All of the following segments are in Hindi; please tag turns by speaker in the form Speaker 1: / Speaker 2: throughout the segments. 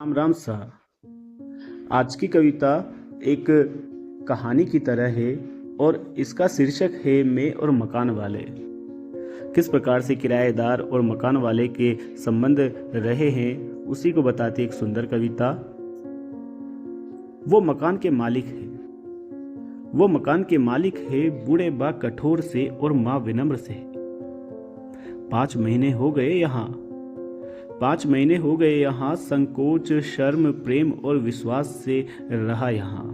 Speaker 1: राम राम सा। आज की कविता एक कहानी की तरह है और इसका शीर्षक है मैं और मकान वाले। किस प्रकार से किराएदार और मकान वाले के संबंध रहे हैं उसी को बताती एक सुंदर कविता। वो मकान के मालिक है, वो मकान के मालिक है, बूढ़े बा कठोर से और माँ विनम्र से। 5 महीने हो गए यहाँ, 5 महीने हो गए यहाँ, संकोच शर्म प्रेम और विश्वास से रहा यहाँ।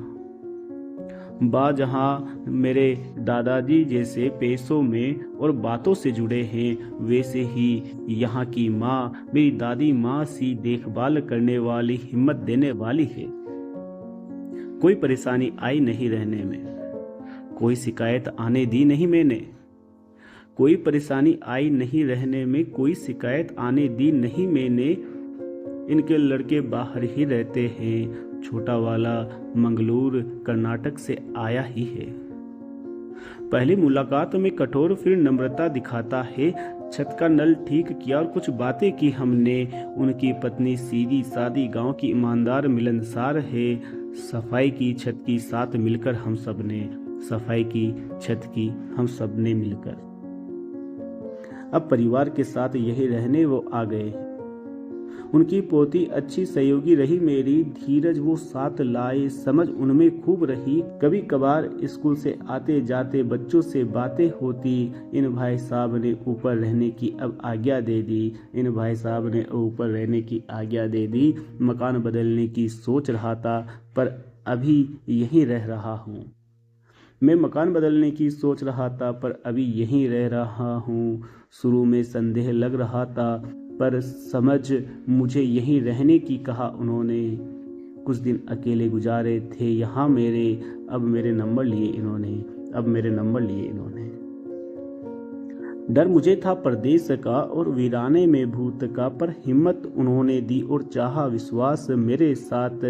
Speaker 1: बा जहाँ मेरे दादाजी जैसे पैसों में और बातों से जुड़े हैं, वैसे ही यहाँ की माँ मेरी दादी माँ सी देखभाल करने वाली, हिम्मत देने वाली है। कोई परेशानी आई नहीं रहने में, कोई शिकायत आने दी नहीं मैंने। कोई परेशानी आई नहीं रहने में, कोई शिकायत आने दी नहीं मैंने। इनके लड़के बाहर ही रहते हैं, छोटा वाला मंगलूर कर्नाटक से आया ही है। पहली मुलाकात में कठोर फिर नम्रता दिखाता है। छत का नल ठीक किया और कुछ बातें की हमने। उनकी पत्नी सीधी सादी गांव की ईमानदार मिलनसार है। सफाई की छत की साथ मिलकर हम सब ने, सफाई की छत की हम सब ने मिलकर। अब परिवार के साथ यही रहने वो आ गए हैं। उनकी पोती अच्छी सहयोगी रही मेरी, धीरज वो साथ लाए, समझ उनमें खूब रही। कभी कभार स्कूल से आते जाते बच्चों से बातें होती। इन भाई साहब ने ऊपर रहने की अब आज्ञा दे दी, इन भाई साहब ने ऊपर रहने की आज्ञा दे दी। मकान बदलने की सोच रहा था पर अभी यहीं रह रहा हूँ। मैं मकान बदलने की सोच रहा था पर अभी यहीं रह रहा हूँ। शुरू में संदेह लग रहा था पर समझ मुझे यहीं रहने की कहा उन्होंने। कुछ दिन अकेले गुजारे थे यहाँ मेरे, अब मेरे नंबर लिए इन्होंने, अब मेरे नंबर लिए इन्होंने। डर मुझे था परदेश का और वीराने में भूत का, पर हिम्मत उन्होंने दी और चाहा विश्वास मेरे साथ।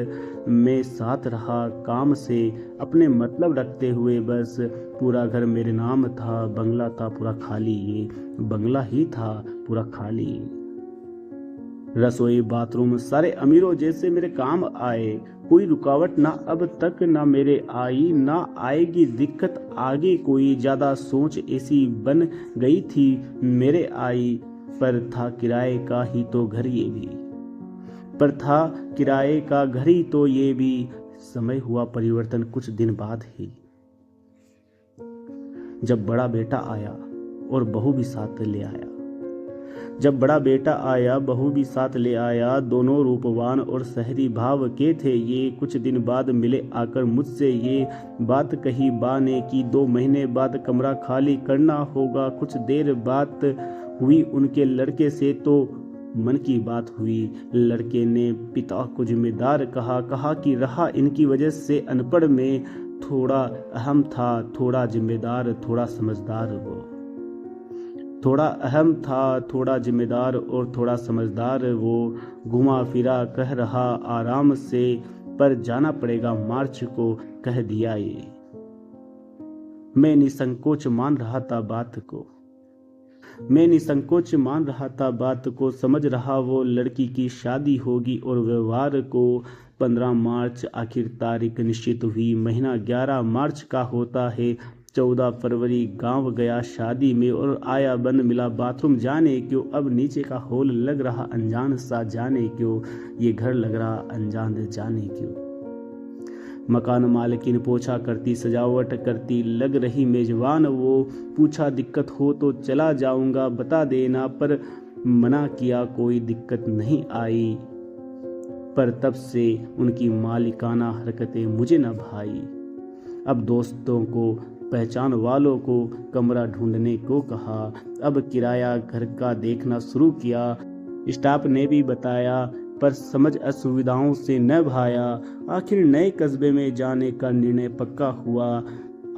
Speaker 1: मैं साथ रहा काम से अपने मतलब रखते हुए बस। पूरा घर मेरे नाम था, बंगला था पूरा खाली, ये बंगला ही था पूरा खाली। रसोई बाथरूम सारे अमीरों जैसे मेरे काम आए। कोई रुकावट ना अब तक ना मेरे आई, ना आएगी दिक्कत आगे कोई। ज्यादा सोच ऐसी बन गई थी मेरे आई। पर था किराए का ही तो घर ये भी, पर था किराए का घर ही तो ये भी। समय हुआ परिवर्तन कुछ दिन बाद ही, जब बड़ा बेटा आया और बहू भी साथ ले आया। जब बड़ा बेटा आया बहू भी साथ ले आया। दोनों रूपवान और शहरी भाव के थे ये। कुछ दिन बाद मिले आकर मुझसे ये बात कही बा ने कि 2 महीने बाद कमरा खाली करना होगा। कुछ देर बात हुई उनके लड़के से तो मन की बात हुई। लड़के ने पिता को जिम्मेदार कहा कि रहा इनकी वजह से अनपढ़ में। थोड़ा अहम था, थोड़ा जिम्मेदार, थोड़ा समझदार वो। थोड़ा अहम था, थोड़ा जिम्मेदार और थोड़ा समझदार वो। घुमा फिरा कह रहा आराम से, पर जाना पड़ेगा मार्च को कह दिया ये। मैं निसंकोच मान रहा था बात को, मैं निसंकोच मान रहा था बात को। समझ रहा वो लड़की की शादी होगी और व्यवहार को। 15 मार्च आखिर तारीख निश्चित हुई। महीना 11 मार्च का होता है। 14 फरवरी गांव गया शादी में और आया बंद मिला बाथरूम। जाने क्यों अब नीचे का हॉल लग रहा अनजान सा, जाने क्यों ये घर लग रहा अनजान, जाने क्यों। मकान मालकिन पोछा करती, सजावट करती, लग रही मेजबान वो। पूछा दिक्कत हो तो चला जाऊंगा बता देना, पर मना किया कोई दिक्कत नहीं आई। पर तब से उनकी मालिकाना हरकतें मुझे न भाई। अब दोस्तों को, पहचान वालों को कमरा ढूंढने को कहा। अब किराया घर का देखना शुरू किया। स्टाफ ने भी बताया पर समझ असुविधाओं से न भाया। आखिर नए कस्बे में जाने का निर्णय पक्का हुआ।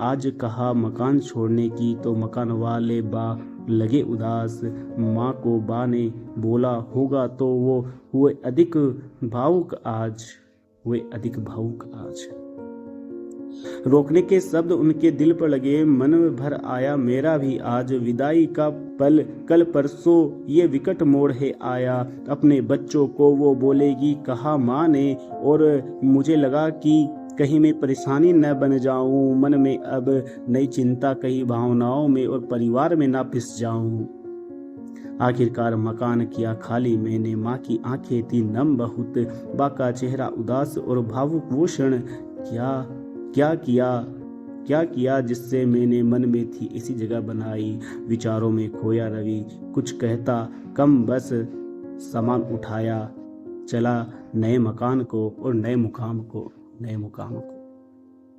Speaker 1: आज कहा मकान छोड़ने की तो मकान वाले बा लगे उदास। माँ को बा ने बोला होगा तो वो हुए अधिक भावुक आज, हुए अधिक भावुक आज। रोकने के शब्द उनके दिल पर लगे, मन भर आया मेरा भी आज विदाई का पल, कल परसों ये विकट मोड़ है आया। अपने बच्चों को वो बोलेगी कहा माँ ने, और मुझे लगा कि कहीं मैं परेशानी न बन जाऊं। मन में अब नई चिंता, कई भावनाओं में और परिवार में ना पिस जाऊं। आखिरकार मकान किया खाली मैंने, माँ की आंखें थी नम बहुत, बा का चेहरा उदास और भावुक वो क्षण। क्या किया जिससे मैंने मन में थी इसी जगह बनाई। विचारों में खोया रवि, कुछ कहता कम, बस सामान उठाया चला नए मकान को और नए मुकाम को।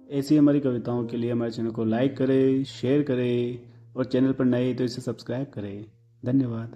Speaker 1: ऐसी हमारी कविताओं के लिए हमारे चैनल को लाइक करें, शेयर करें और चैनल पर नए तो इसे सब्सक्राइब करें। धन्यवाद।